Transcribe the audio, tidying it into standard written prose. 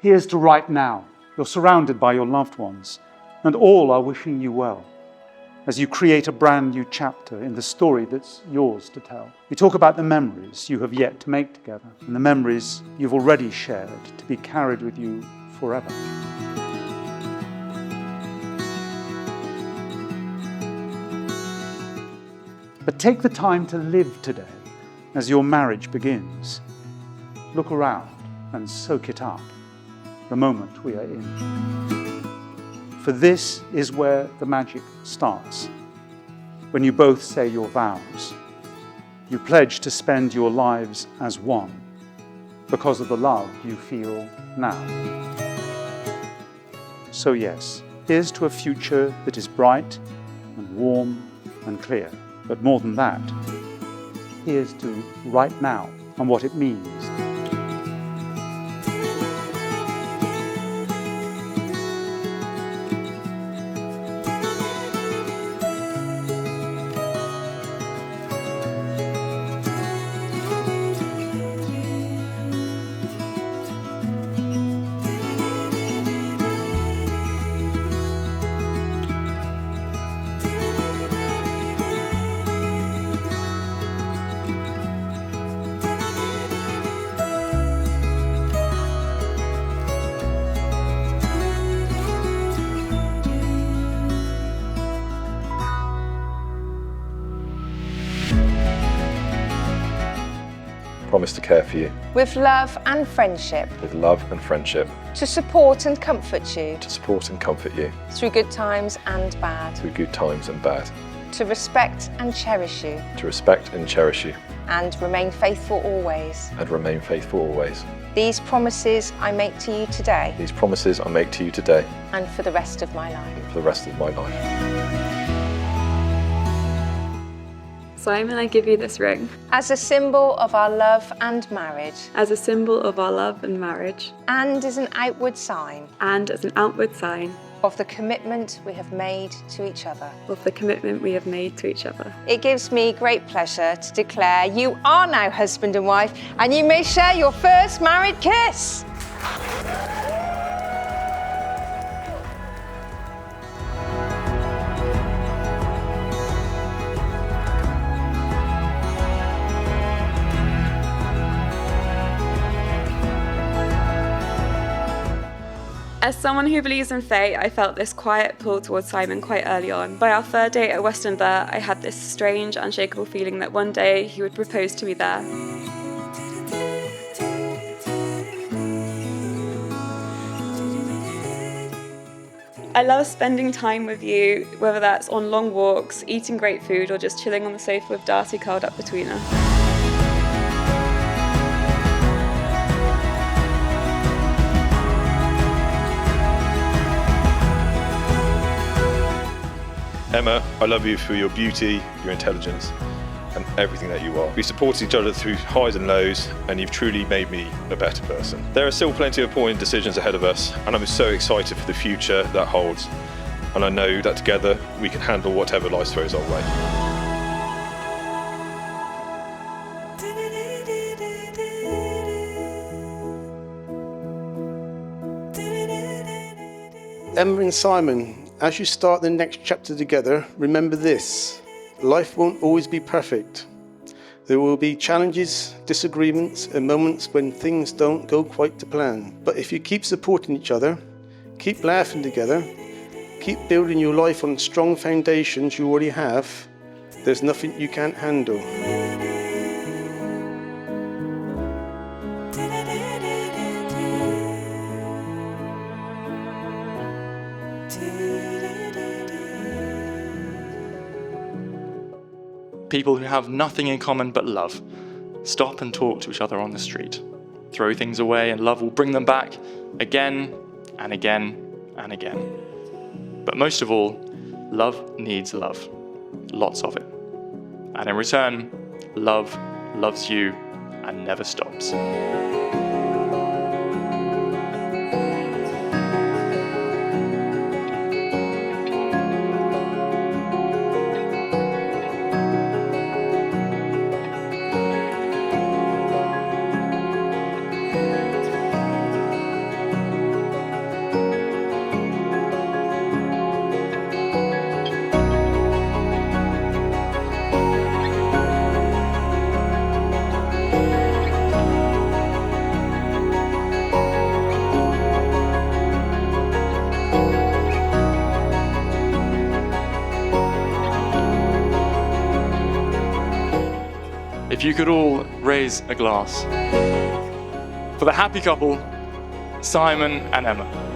Here's to right now. You're surrounded by your loved ones, and all are wishing you well as you create a brand new chapter in the story that's yours to tell. We talk about the memories you have yet to make together, and the memories you've already shared to be carried with you forever. But take the time to live today as your marriage begins. Look around and soak it up, the moment we are in. For this is where the magic starts. When you both say your vows, you pledge to spend your lives as one because of the love you feel now. So yes, here's to a future that is bright and warm and clear. But more than that, here's to right now and what it means. Promise to care for you. With love and friendship. With love and friendship. To support and comfort you. To support and comfort you. Through good times and bad. Through good times and bad. To respect and cherish you. To respect and cherish you. And remain faithful always. And remain faithful always. These promises I make to you today. These promises I make to you today. And for the rest of my life. And for the rest of my life. Simon, I give you this ring. As a symbol of our love and marriage. As a symbol of our love and marriage. And as an outward sign. And as an outward sign. Of the commitment we have made to each other. Of the commitment we have made to each other. It gives me great pleasure to declare you are now husband and wife, and you may share your first married kiss. As someone who believes in fate, I felt this quiet pull towards Simon quite early on. By our third date at Westonbirt, I had this strange, unshakable feeling that one day he would propose to me there. I love spending time with you, whether that's on long walks, eating great food, or just chilling on the sofa with Darcy curled up between us. Emma, I love you for your beauty, your intelligence, and everything that you are. We supported each other through highs and lows, and you've truly made me a better person. There are still plenty of important decisions ahead of us, and I'm so excited for the future that holds. And I know that together we can handle whatever life throws our way. Emma and Simon, as you start the next chapter together, remember this: life won't always be perfect. There will be challenges, disagreements, and moments when things don't go quite to plan. But if you keep supporting each other, keep laughing together, keep building your life on strong foundations you already have, there's nothing you can't handle. People who have nothing in common but love stop and talk to each other on the street, throw things away, and love will bring them back again and again and again. But most of all, love needs love, lots of it. And in return, love loves you and never stops. if you could all raise a glass for the happy couple, Simon and Emma.